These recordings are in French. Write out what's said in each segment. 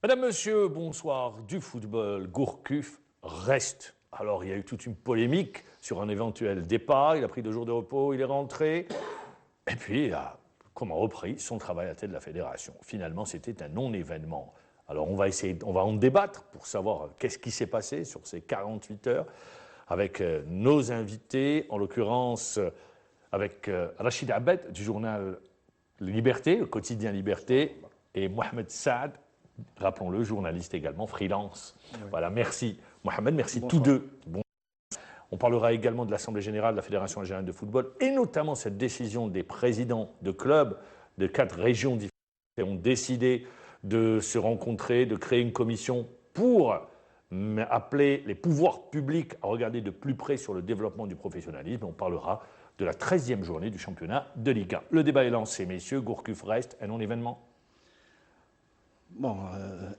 Madame, Monsieur, bonsoir. Du football, Gourcuff reste. Alors, il y a eu toute une polémique sur un éventuel départ. Il a pris 2 jours de repos, il est rentré. Et puis, il a repris son travail à la tête de la fédération. Finalement, c'était un non-événement. Alors, on va en débattre pour savoir qu'est-ce qui s'est passé sur ces 48 heures avec nos invités, en l'occurrence avec Rachid Abed du journal Liberté, le quotidien Liberté, et Mohamed Saad, rappelons-le, journaliste également, freelance. Oui. Voilà, merci Mohamed, merci tous deux. Bon. On parlera également de l'Assemblée générale de la Fédération algérienne de football et notamment cette décision des présidents de clubs de 4 régions différentes qui ont décidé de se rencontrer, de créer une commission pour appeler les pouvoirs publics à regarder de plus près sur le développement du professionnalisme. On parlera de la 13e journée du championnat de Ligue 1. Le débat est lancé, messieurs. Gourcuff reste un non-événement. Bon,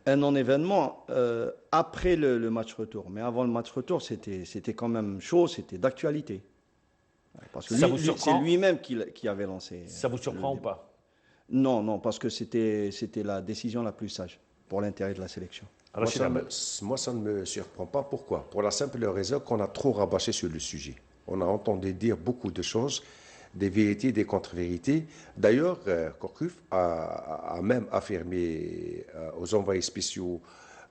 un non-événement après le match retour. Mais avant le match retour, c'était quand même chaud, c'était d'actualité. Parce que c'est lui-même qui avait lancé. Ça vous surprend ou pas? Non, non, parce que c'était la décision la plus sage pour l'intérêt de la sélection. Moi, ça ne me surprend pas. Pourquoi? Pour la simple raison qu'on a trop rabâché sur le sujet. On a entendu dire beaucoup de choses, des vérités, des contre-vérités. D'ailleurs, Gourcuff a même affirmé aux envoyés spéciaux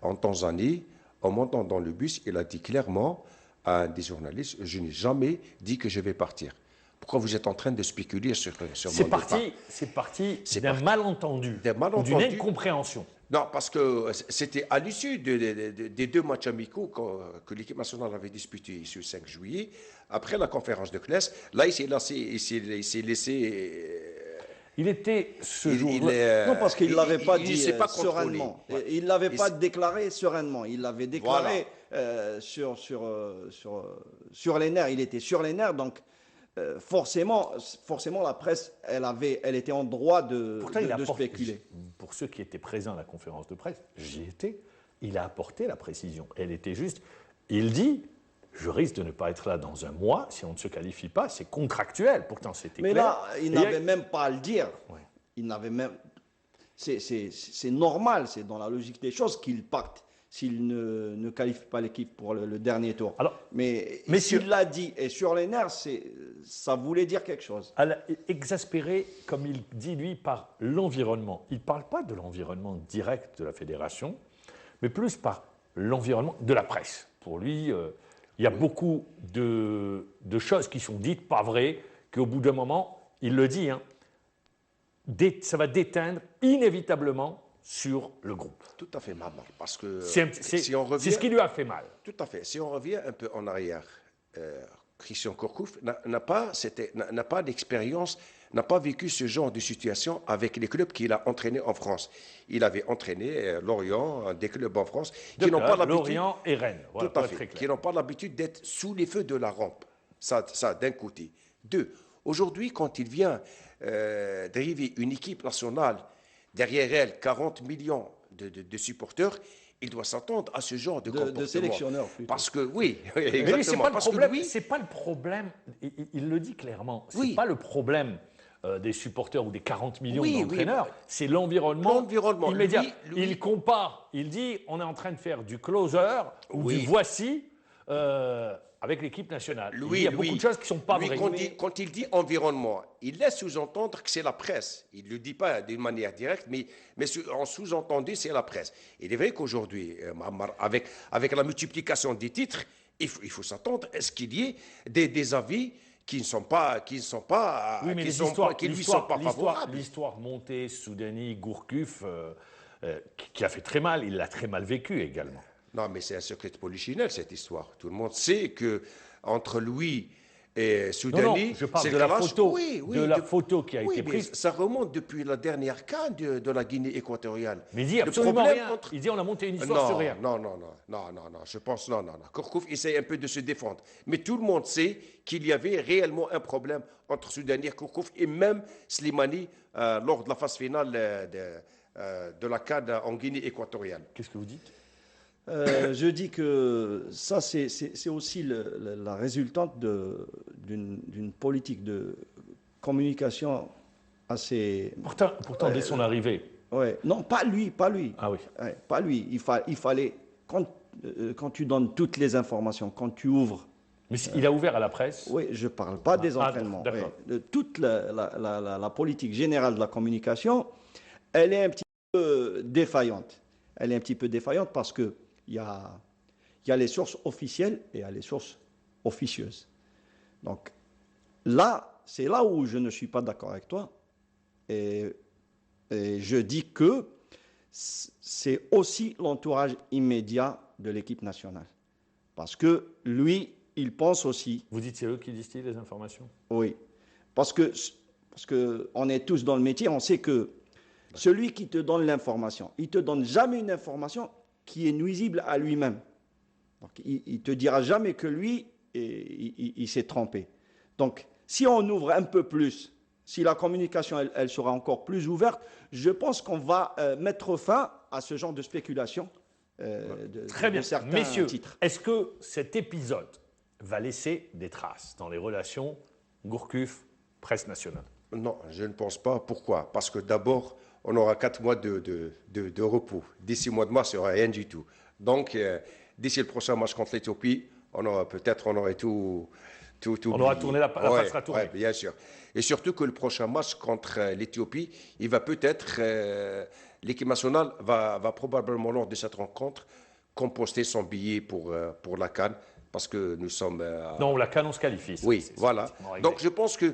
en Tanzanie, en montant dans le bus, il a dit clairement à un des journalistes, je n'ai jamais dit que je vais partir. Pourquoi vous êtes en train de spéculer sur mon départ? C'est parti d'un malentendu, d'une incompréhension. Non, parce que c'était à l'issue des 2 matchs amicaux que l'équipe nationale avait disputés ce 5 juillet, après la conférence de presse. Là, il s'est laissé... Il était ce jour-là... Non, parce qu'il ne l'avait pas dit sereinement. Ouais. Il ne l'avait pas déclaré sereinement. Il l'avait déclaré sur les nerfs. Il était sur les nerfs, donc... forcément, la presse, elle était en droit de spéculer. Pour ceux qui étaient présents à la conférence de presse, j'y étais, il a apporté la précision. Elle était juste, il dit, je risque de ne pas être là dans un mois, si on ne se qualifie pas, c'est contractuel, pourtant c'était clair. Mais là, il n'avait même pas à le dire. Ouais. Il n'avait même... C'est normal, c'est dans la logique des choses qu'il parte s'il ne qualifie pas l'équipe pour le dernier tour. Alors, mais s'il l'a dit, et sur les nerfs, ça voulait dire quelque chose. Exaspéré, comme il dit lui, par l'environnement. Il ne parle pas de l'environnement direct de la fédération, mais plus par l'environnement de la presse. Pour lui, il y a beaucoup de choses qui sont dites, pas vraies, qu'au bout d'un moment, il le dit, hein, ça va déteindre inévitablement sur le groupe. Tout à fait, maman, parce que c'est ce qui lui a fait mal. Tout à fait. Si on revient un peu en arrière, Christian Gourcuff n'a pas d'expérience, n'a pas vécu ce genre de situation avec les clubs qu'il a entraînés en France. Il avait entraîné Lorient, des clubs en France qui n'ont pas l'habitude. Lorient et Rennes, voilà, tout à fait, qui n'ont pas l'habitude d'être sous les feux de la rampe. Ça d'un côté. 2. Aujourd'hui, quand il vient dériver une équipe nationale, derrière elle, 40 millions de supporters, il doit s'attendre à ce genre de comportement. De sélectionneurs, plutôt. Parce que, oui, exactement. Mais ce n'est pas le problème, il le dit clairement, ce n'est pas le problème des supporters ou des 40 millions d'entraîneurs, c'est l'environnement immédiat. Il compare, il dit, on est en train de faire du closer ou du voici avec l'équipe nationale. Il y a beaucoup de choses qui ne sont pas vraies. Quand il dit environnement, il laisse sous-entendre que c'est la presse. Il ne le dit pas d'une manière directe, mais en sous-entendu, c'est la presse. Il est vrai qu'aujourd'hui, avec la multiplication des titres, il faut s'attendre à ce qu'il y ait des avis qui ne sont pas favorables. L'histoire montée, Soudani, Gourcuff, qui a fait très mal, il l'a très mal vécu également. Non, mais c'est un secret de polichinelle, cette histoire. Tout le monde sait que entre Louis et Soudani... Non, je parle de la photo, la photo qui a été prise. Ça remonte depuis la dernière CAN de la Guinée équatoriale. Mais il dit absolument rien. Il dit on a monté une histoire sur rien. Non, je pense, non. Gourcuff essaie un peu de se défendre. Mais tout le monde sait qu'il y avait réellement un problème entre Soudani et Gourcuff et même Slimani lors de la phase finale de la CAN en Guinée équatoriale. Qu'est-ce que vous dites ? Je dis que ça, c'est aussi la résultante d'une politique de communication assez... Pourtant dès son arrivée, Ouais. Non, pas lui, pas lui. Ah oui. Ouais, pas lui. Il fallait, quand tu donnes toutes les informations, quand tu ouvres. Mais il a ouvert à la presse. Oui, je ne parle pas des entraînements. D'accord. De toute la politique générale de la communication, elle est un petit peu défaillante. Elle est un petit peu défaillante parce qu'il y a les sources officielles et il y a les sources officieuses. Donc là, c'est là où je ne suis pas d'accord avec toi. Et je dis que c'est aussi l'entourage immédiat de l'équipe nationale. Parce que lui, il pense aussi... Vous dites c'est eux qui distillent les informations? Oui. Parce que on est tous dans le métier, on sait que celui qui te donne l'information, il ne te donne jamais une information qui est nuisible à lui-même. Donc, il ne te dira jamais que lui, il s'est trompé. Donc, si on ouvre un peu plus, si la communication, elle sera encore plus ouverte, je pense qu'on va mettre fin à ce genre de spéculation Très bien. de certains Messieurs, titres. est-ce que cet épisode va laisser des traces dans les relations Gourcuff-presse nationale? Non, je ne pense pas. Pourquoi? Parce que d'abord, on aura 4 mois de repos. D'ici le mois de mars, il n'y aura rien du tout. Donc, d'ici le prochain match contre l'Éthiopie, on aurait tout on aura tourné la page sera tournée. Ouais, bien sûr. Et surtout que le prochain match contre l'Éthiopie, il va peut-être, l'équipe nationale va probablement lors de cette rencontre composter son billet pour la CAN. Parce que nous sommes... non, la CAN, on se qualifie. Oui, voilà. Donc je pense que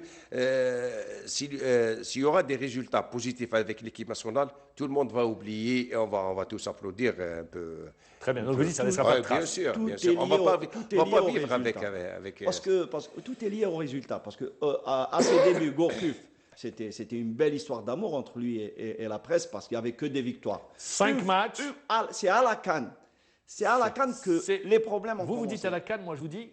s'il y aura des résultats positifs avec l'équipe nationale, tout le monde va oublier et on va tous applaudir un peu. Très bien. Donc vous dites ça ne laissera pas de traces. Bien sûr. On ne va pas vivre avec... Parce que tout est lié au résultat. Parce que à ses débuts, Gourcuff, c'était une belle histoire d'amour entre lui et la presse parce qu'il n'y avait que des victoires. 5 matchs. C'est à la CAN. C'est à la CAN que les problèmes ont commencé. Vous dites à la CAN, moi je vous dis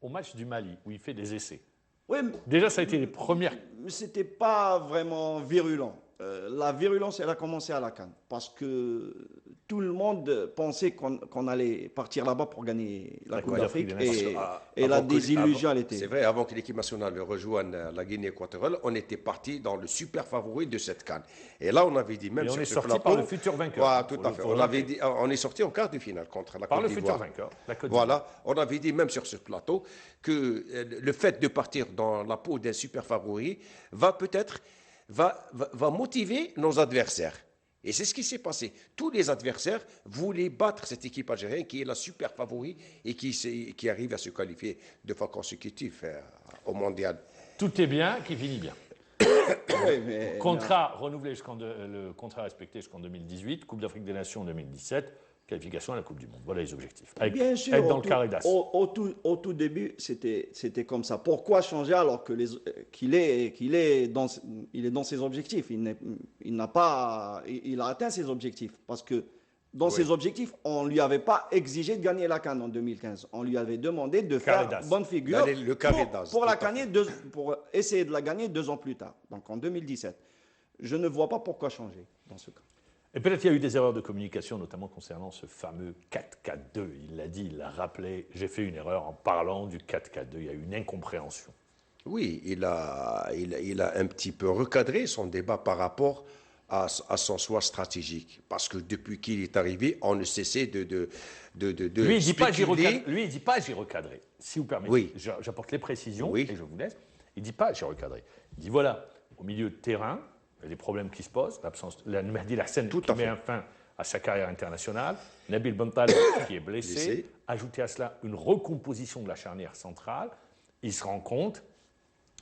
au match du Mali, où il fait des essais. Oui, déjà, ça a été les premières... Ce n'était pas vraiment virulent. La virulence, elle a commencé à la CAN. Parce que tout le monde pensait qu'on allait partir là-bas pour gagner la Coupe d'Afrique. Et la désillusion, elle était... C'est vrai, avant que l'équipe nationale rejoigne la Guinée équatoriale, on était parti dans le super favori de cette CAN. Et là, on avait dit, même sur ce plateau... on est sorti par le futur vainqueur. Voilà, tout à fait. On avait dit, on est sorti en quart de finale contre la Côte d'Ivoire. Par le futur vainqueur, la Côte d'Ivoire. Voilà, on avait dit, même sur ce plateau, que le fait de partir dans la peau d'un super favori va peut-être... va motiver nos adversaires. Et c'est ce qui s'est passé. Tous les adversaires voulaient battre cette équipe algérienne qui est la super favori et qui arrive à se qualifier 2 fois consécutifs au mondial. Tout est bien, qui finit bien. Oui, contrat renouvelé le contrat respecté jusqu'en 2018, Coupe d'Afrique des Nations en 2017, qualification à la Coupe du Monde. Voilà les objectifs. Bien sûr, être dans le carré d'as. Au tout début, c'était comme ça. Pourquoi changer alors qu'il est dans ses objectifs? Il a atteint ses objectifs. Parce que dans ses objectifs, on ne lui avait pas exigé de gagner la CAN en 2015. On lui avait demandé de faire bonne figure pour essayer de la gagner 2 ans plus tard, donc en 2017. Je ne vois pas pourquoi changer dans ce cas. Et peut-être qu'il y a eu des erreurs de communication, notamment concernant ce fameux 4-4-2. Il l'a dit, il l'a rappelé. J'ai fait une erreur en parlant du 4-4-2. Il y a eu une incompréhension. Oui, il a un petit peu recadré son débat par rapport à son choix stratégique. Parce que depuis qu'il est arrivé, on ne cessait de lui, il ne dit pas j'ai recadré. Si vous permettez, oui. J'apporte les précisions oui. et je vous laisse. Il ne dit pas j'ai recadré. Il dit voilà, au milieu de terrain, il y a des problèmes qui se posent, l'absence de Mehdi Lassane qui met un fin à sa carrière internationale, Nabil Bentaleb qui est blessé, ajouter à cela une recomposition de la charnière centrale, il se rend compte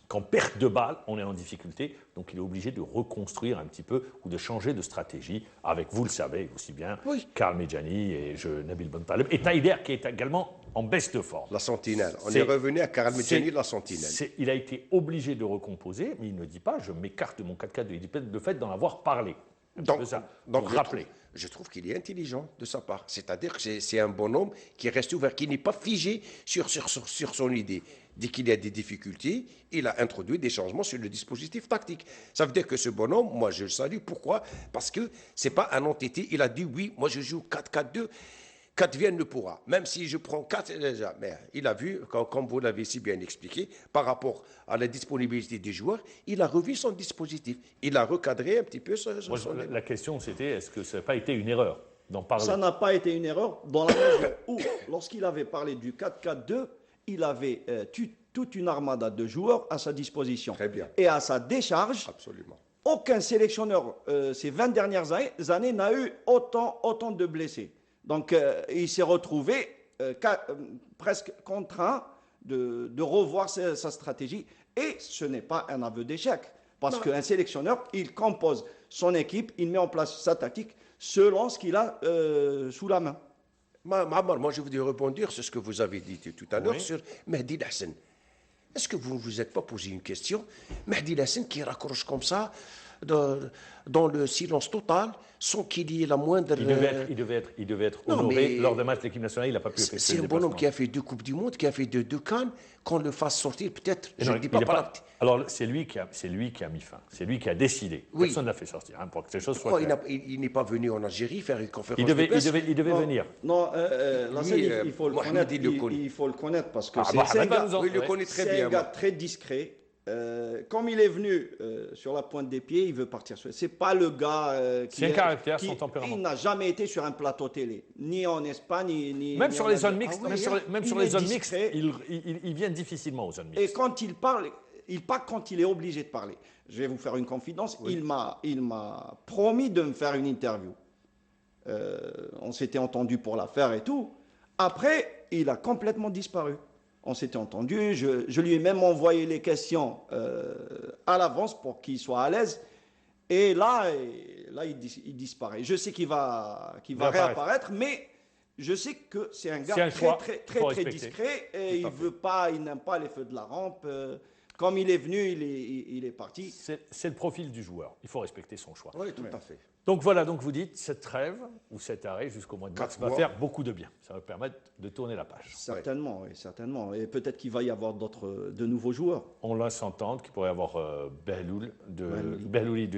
qu'en perte de balle, on est en difficulté, donc il est obligé de reconstruire un petit peu ou de changer de stratégie avec, vous le savez aussi bien, Karl Medjani et Nabil Bentaleb, et Taider qui est également en baisse de forme. La sentinelle. On est revenu à Karl Medjani, la sentinelle. Il a été obligé de recomposer, mais il ne dit pas je m'écarte de mon 4-4-2. Il dit peut-être le fait d'en avoir parlé. Donc, rappeler. Je trouve qu'il est intelligent de sa part. C'est-à-dire que c'est un bonhomme qui reste ouvert, qui n'est pas figé sur son idée. Dès qu'il y a des difficultés, il a introduit des changements sur le dispositif tactique. Ça veut dire que ce bonhomme, moi je le salue. Pourquoi? Parce que ce n'est pas un entêté. Il a dit oui, moi je joue 4-4-2. qu'advienne le pourra. Même si je prends 4 déjà. Mais il a vu, comme vous l'avez si bien expliqué, par rapport à la disponibilité des joueurs, il a revu son dispositif. Il a recadré un petit peu son la question, c'était, est-ce que ça n'a pas été une erreur d'en parler? Ça n'a pas été une erreur dans la mesure où, lorsqu'il avait parlé du 4-4-2, il avait toute une armada de joueurs à sa disposition. Très bien. Et à sa décharge, absolument. Aucun sélectionneur ces 20 dernières années n'a eu autant de blessés. Donc il s'est retrouvé presque contraint de revoir sa stratégie. Et ce n'est pas un aveu d'échec. Parce qu'un sélectionneur, il compose son équipe, il met en place sa tactique selon ce qu'il a sous la main. Moi, je voudrais rebondir sur ce que vous avez dit tout à l'heure sur Mehdi Hassen. Est-ce que vous ne vous êtes pas posé une question? Mehdi Hassen qui raccroche comme ça, dans le silence total, sans qu'il y ait la moindre... Il devait être honoré lors d'un match de l'équipe nationale, il n'a pas pu effectuer c'est un bonhomme qui a fait 2 Coupes du Monde, qui a fait 2 Cannes, qu'on le fasse sortir peut-être, je ne dis pas... Alors c'est lui qui a mis fin, c'est lui qui a décidé, personne ne l'a fait sortir, pour que ces choses soient claires. Il n'est pas venu en Algérie faire une conférence de presse. Il devait venir. Non, il faut le connaître parce que c'est un gars très discret. Comme il est venu sur la pointe des pieds, il veut partir. C'est pas le gars c'est un caractère, son tempérament. Il n'a jamais été sur un plateau télé, ni en Espagne, ni même sur les zones mixtes. Même sur les zones mixtes, il vient difficilement aux zones mixtes. Et quand il parle, quand il est obligé de parler. Je vais vous faire une confidence. Oui. Il m'a promis de me faire une interview. On s'était entendu pour l'affaire et tout. Après, il a complètement disparu. On s'était entendu, je lui ai même envoyé les questions à l'avance pour qu'il soit à l'aise. Et là il disparaît. Je sais qu'il va réapparaître, mais je sais que c'est un gars très discret et il n'aime pas les feux de la rampe. Comme il est venu, il est parti. C'est le profil du joueur. Il faut respecter son choix. Oui, tout à fait. Donc voilà, vous dites, cette trêve ou cet arrêt jusqu'au mois de mars va faire beaucoup de bien. Ça va permettre de tourner la page. Certainement, oui, certainement. Et peut-être qu'il va y avoir de nouveaux joueurs. On laisse entendre qu'il pourrait y avoir Behlouli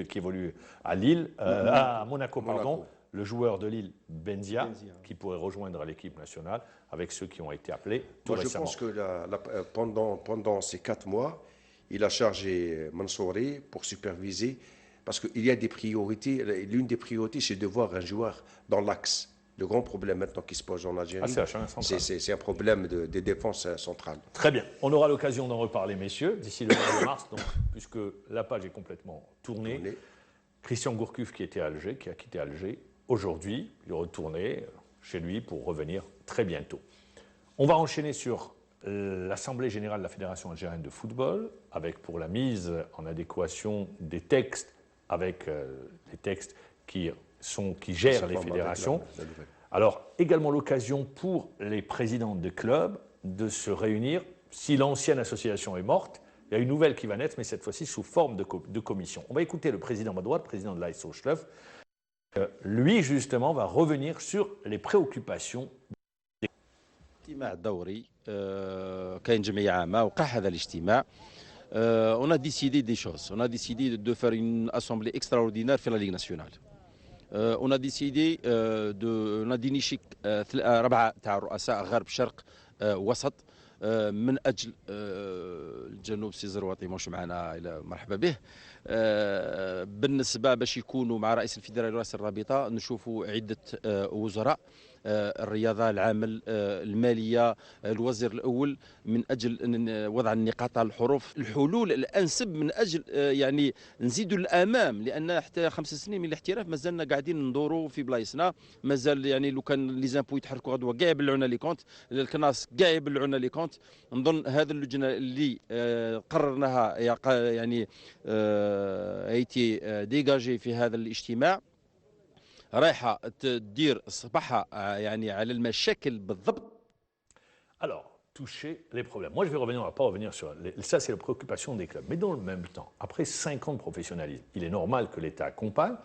qui évolue à Lille, à Monaco, pardon. Le joueur de Lille, Benzia, qui pourrait rejoindre l'équipe nationale avec ceux qui ont été appelés tout récemment. Je pense que pendant ces 4 mois, il a chargé Mansouri pour superviser, parce qu'il y a des priorités. L'une des priorités, c'est de voir un joueur dans l'axe. Le grand problème maintenant qui se pose en Algérie, c'est un problème de défense centrale. Très bien. On aura l'occasion d'en reparler, messieurs, d'ici le mois de mars, donc, puisque la page est complètement tournée. Christian Gourcuff, qui a quitté Alger, aujourd'hui, il est retourné chez lui pour revenir très bientôt. On va enchaîner sur l'Assemblée générale de la Fédération algérienne de football, avec pour la mise en adéquation des textes avec les textes qui gèrent les fédérations. Alors, également l'occasion pour les présidents de clubs de se réunir. Si l'ancienne association est morte, il y a une nouvelle qui va naître, mais cette fois-ci sous forme de commission. On va écouter le président Madouad, président de l'AS Schleuf. Lui, justement, va revenir sur les préoccupations. الاجتماع الدوري كاين جمعية عامة وقع هذا الاجتماع. On a décidé des choses. On a décidé de faire une assemblée extraordinaire في la Ligue nationale. On a décidé on a دينيشي 4 تاع الرؤساء غرب شرق وسط من اجل الجنوب. سي زرواطي مش معنا الى مرحبا به. بالنسبه باش يكونوا مع رئيس الفيدراليه ورئيس الرابطه نشوفوا عده وزراء الرياضه، العامل، الماليه، الوزير الاول، من اجل وضع النقاط على الحروف، الحلول الانسب من اجل يعني نزيدوا للامام، لان حتى 5 سنين من الاحتراف مازلنا قاعدين ندوروا في بلايصنا. مازال يعني لو كان لي زامبو يتحركوا غدوه كاع يبلعونا لي كونت، الكناس كاع يبلعونا لي كونت. نظن هذه اللجنه اللي قررناها يعني ايتي ديجاجي في هذا الاجتماع رايحه تدير صباحها يعني على المشاكل بالضبط. Alors, toucher les problèmes. Moi, on ne va pas revenir sur... Ça, c'est la préoccupation des clubs. Mais dans le même temps, après 5 ans de professionnalisme, il est normal que l'État accompagne.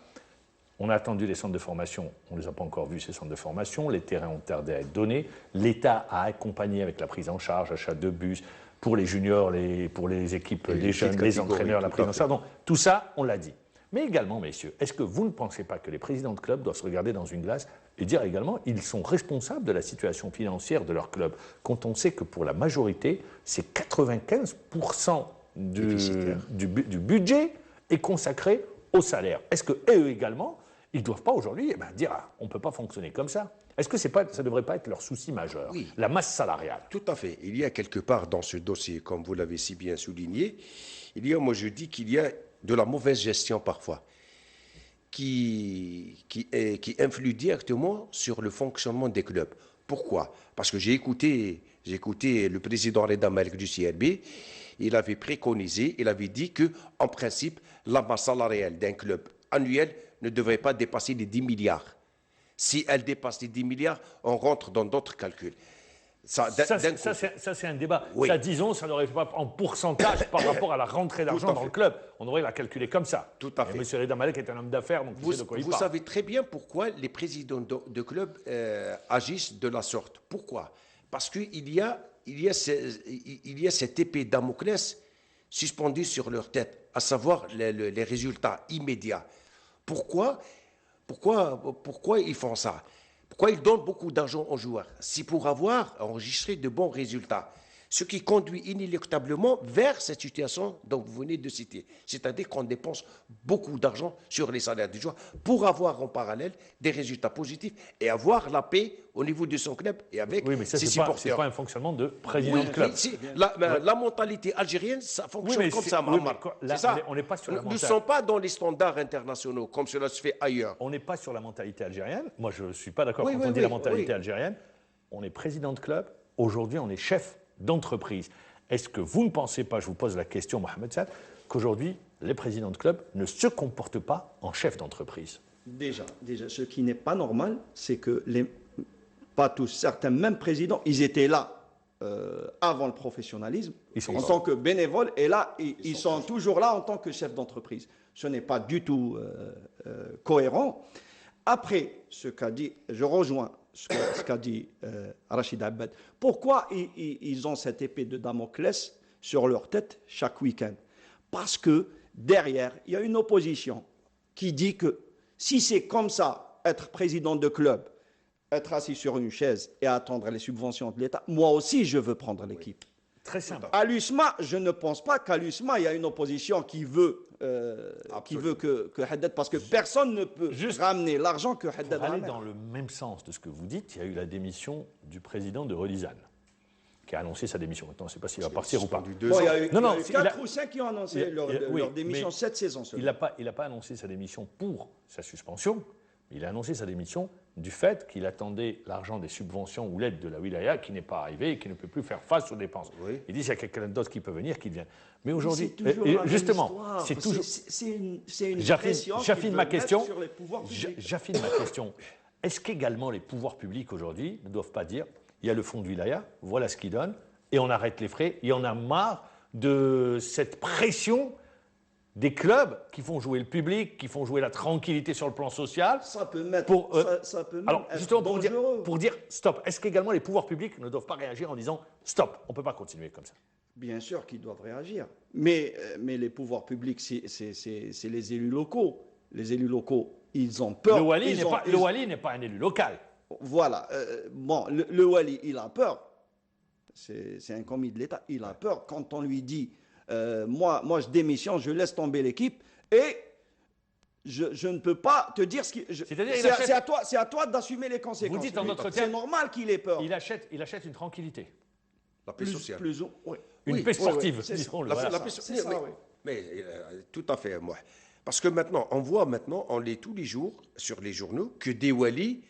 On a attendu les centres de formation, on ne les a pas encore vus, ces centres de formation. Les terrains ont tardé à être donnés. L'État a accompagné avec la prise en charge, achat de bus pour les juniors, pour les équipes, les jeunes, les entraîneurs, la prise en charge. Donc, tout ça, on l'a dit. Mais également, messieurs, est-ce que vous ne pensez pas que les présidents de clubs doivent se regarder dans une glace et dire également ils sont responsables de la situation financière de leur club. Quand on sait que pour la majorité, c'est 95% du budget est consacré au salaire. Est-ce qu'eux également, ils ne doivent pas aujourd'hui dire on ne peut pas fonctionner comme ça? Est-ce que ça ne devrait pas être leur souci majeur, oui, la masse salariale? Tout à fait. Il y a quelque part dans ce dossier, comme vous l'avez si bien souligné, moi je dis qu'il y a de la mauvaise gestion parfois, qui influe directement sur le fonctionnement des clubs. Pourquoi? Parce que j'ai écouté le président Reda Malek du CRB, il avait préconisé, il avait dit que, en principe, la masse salariale d'un club annuel ne devrait pas dépasser les 10 milliards. Si elle dépasse les 10 milliards, on rentre dans d'autres calculs. Ça c'est un débat. Oui. Ça, disons, ça n'aurait pas en pourcentage par rapport à la rentrée d'argent dans le club. On devrait la calculer comme ça. Tout à fait. M. Reda Malek est un homme d'affaires, donc vous savez très bien pourquoi les présidents de clubs agissent de la sorte. Pourquoi? Parce qu'il y a cette épée Damoclès suspendue sur leur tête, à savoir les résultats immédiats. Pourquoi ils font ça? Pourquoi ils donnent beaucoup d'argent aux joueurs? C'est pour avoir enregistré de bons résultats. Ce qui conduit inéluctablement vers cette situation dont vous venez de citer. C'est-à-dire qu'on dépense beaucoup d'argent sur les salaires des joueurs pour avoir en parallèle des résultats positifs et avoir la paix au niveau de son club et avec ses supporters. Ce n'est pas un fonctionnement de président de club. La mentalité algérienne, ça fonctionne comme ça, Mohamed. C'est ça. On n'est pas sur la Nous ne sommes pas dans les standards internationaux comme cela se fait ailleurs. On n'est pas sur la mentalité algérienne. Moi, je ne suis pas d'accord quand on dit la mentalité algérienne. On est président de club. Aujourd'hui, on est chef d'entreprise. Est-ce que vous ne pensez pas, je vous pose la question, Mohamed Saad, qu'aujourd'hui, les présidents de club ne se comportent pas en chef d'entreprise? Déjà, ce qui n'est pas normal, c'est que pas tous, certains, même présidents, ils étaient là avant le professionnalisme, en tant que bénévoles, et là, ils sont toujours là en tant que chef d'entreprise. Ce n'est pas du tout cohérent. Après, ce qu'a dit, je rejoins ce qu'a dit Rachid Abed. Pourquoi ils ont cette épée de Damoclès sur leur tête chaque week-end? Parce que derrière, il y a une opposition qui dit que si c'est comme ça, être président de club, être assis sur une chaise et attendre les subventions de l'État, moi aussi je veux prendre l'équipe. Très simple. À l'USMA, je ne pense pas qu'à l'USMA, il y a une opposition qui veut que Haddad, parce que personne ne peut ramener l'argent que Haddad ramène. Pour aller dans le même sens de ce que vous dites, il y a eu la démission du président de Relizane, qui a annoncé sa démission. Maintenant, on ne sait pas s'il va partir ou pas. Il y a eu 4 ou 5 qui ont annoncé leur démission cette saison. Il n'a pas annoncé sa démission pour sa suspension. Il a annoncé sa démission du fait qu'il attendait l'argent des subventions ou l'aide de la wilaya qui n'est pas arrivé et qui ne peut plus faire face aux dépenses. Oui. Il dit qu'il y a quelqu'un d'autre qui peut venir, qu'il vienne. Mais aujourd'hui, justement, c'est toujours... C'est une pression j'affine ma question. Sur les pouvoirs publics. J'affine ma question. Est-ce qu'également les pouvoirs publics aujourd'hui ne doivent pas dire il y a le fonds de wilaya, voilà ce qu'il donne, et on arrête les frais, et on a marre de cette pression des clubs qui font jouer le public, qui font jouer la tranquillité sur le plan social. Ça peut mettre. Ça peut même alors, justement, être pour dire stop, est-ce qu'également les pouvoirs publics ne doivent pas réagir en disant stop, on ne peut pas continuer comme ça? Bien sûr qu'ils doivent réagir. Mais les pouvoirs publics, c'est les élus locaux. Les élus locaux, ils ont peur. Le Wali n'est pas un élu local. Voilà. Le Wali, il a peur. C'est un commis de l'État. Il a peur quand on lui dit moi, je démissionne, je laisse tomber l'équipe et je ne peux pas te dire ce qui. C'est à toi d'assumer les conséquences. Vous dites en notre c'est normal qu'il ait peur. Il achète une tranquillité. La paix sociale. Une paix sportive, disons-le. La paix sociale. Mais tout à fait, moi. Parce que maintenant, on lit tous les jours sur les journaux que des walis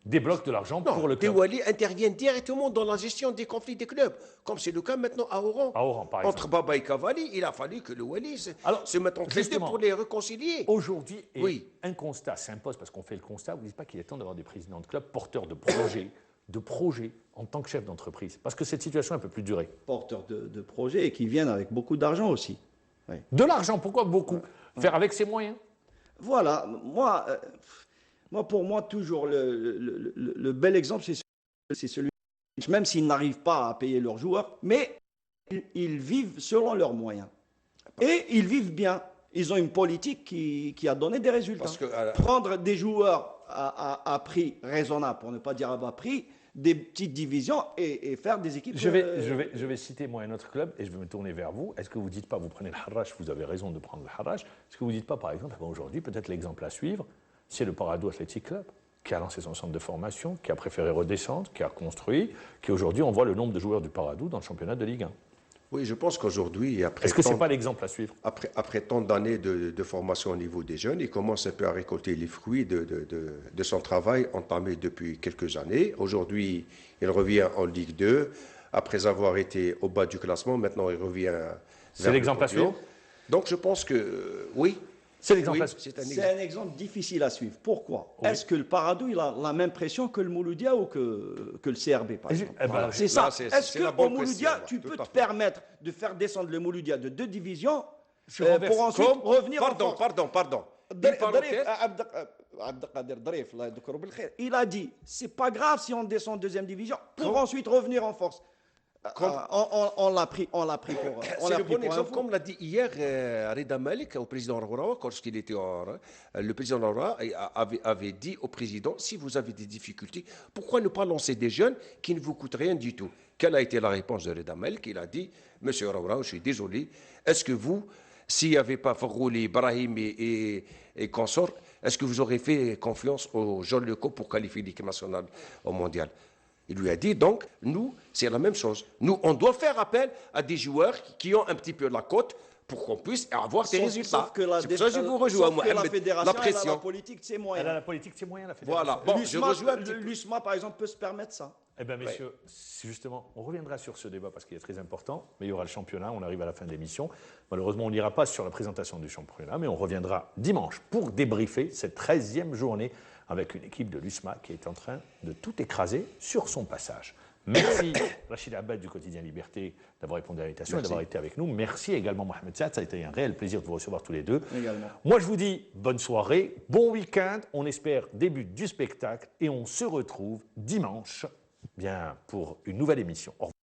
débloquent de l'argent pour le club. Des walis interviennent directement dans la gestion des conflits des clubs, comme c'est le cas maintenant à Oran. Par exemple. Entre Baba et Cavalli, il a fallu que le wali se mette en traité pour les réconcilier. Aujourd'hui, un constat s'impose, parce qu'on fait le constat, vous ne dites pas qu'il est temps d'avoir des présidents de clubs porteurs de projets en tant que chef d'entreprise, parce que cette situation ne peut plus durer. Porteurs de projets et qui viennent avec beaucoup d'argent aussi. Oui. De l'argent, pourquoi beaucoup? Faire avec ses moyens. Voilà, pour moi, toujours, le bel exemple, c'est celui, même s'ils n'arrivent pas à payer leurs joueurs, mais ils vivent selon leurs moyens. Et ils vivent bien. Ils ont une politique qui a donné des résultats. Prendre des joueurs à prix raisonnable, pour ne pas dire à bas prix, des petites divisions et faire des équipes... Je vais citer moi un autre club et je vais me tourner vers vous. Est-ce que vous ne dites pas, vous prenez le Harrach, vous avez raison de prendre le Harrach, est-ce que vous ne dites pas, par exemple, aujourd'hui, peut-être l'exemple à suivre, c'est le Paradou Athletic Club, qui a lancé son centre de formation, qui a préféré redescendre, qui a construit, qui aujourd'hui, on voit le nombre de joueurs du Paradou dans le championnat de Ligue 1. Oui, je pense qu'aujourd'hui, est-ce que ce n'est pas l'exemple à suivre? Après tant d'années de formation au niveau des jeunes, il commence un peu à récolter les fruits de son travail entamé depuis quelques années. Aujourd'hui, il revient en Ligue 2. Après avoir été au bas du classement, maintenant il revient vers C'est l'exemple à suivre? Donc je pense que oui. C'est l'exemple à suivre. C'est un exemple difficile à suivre. Pourquoi? Oui. Est-ce que le Paradou il a la même pression que le Mouloudia ou que le CRB, par exemple? Voilà. C'est ça. Est-ce qu'au Mouloudia, tu peux te permettre de faire descendre le Mouloudia de 2 divisions pour ensuite revenir en force? Pardon. Il a dit, c'est pas grave si on descend en 2e division pour ensuite revenir en force. On l'a pris pour... C'est le bon exemple, comme l'a dit hier Reda Malik au président Roura, lorsqu'il était le président Roura avait dit au président, si vous avez des difficultés, pourquoi ne pas lancer des jeunes qui ne vous coûtent rien du tout? Quelle a été la réponse de Reda Malik? Il a dit, monsieur Roura, je suis désolé, est-ce que vous, s'il n'y avait pas Farouli, Ibrahim et consorts, est-ce que vous aurez fait confiance aux Jean Leco pour qualifier l'équipe nationale au mondial? Il lui a dit, donc, nous, c'est la même chose. Nous, on doit faire appel à des joueurs qui ont un petit peu la cote pour qu'on puisse avoir des résultats. C'est pour ça que je vous rejoins, la fédération, la pression. Elle a la politique, c'est moyen. Elle a la politique, c'est moyen, la fédération. Voilà. Bon, je rejoins l'USMA, par exemple, peut se permettre ça. Eh bien, messieurs, justement, on reviendra sur ce débat parce qu'il est très important, mais il y aura le championnat, on arrive à la fin de l'émission. Malheureusement, on n'ira pas sur la présentation du championnat, mais on reviendra dimanche pour débriefer cette 13e journée avec une équipe de l'USMA qui est en train de tout écraser sur son passage. Merci Rachid Abad du quotidien Liberté d'avoir répondu à l'invitation et d'avoir été avec nous. Merci également Mohamed Saad, ça a été un réel plaisir de vous recevoir tous les deux. Également. Moi je vous dis bonne soirée, bon week-end, on espère début du spectacle et on se retrouve dimanche bien pour une nouvelle émission. Au revoir.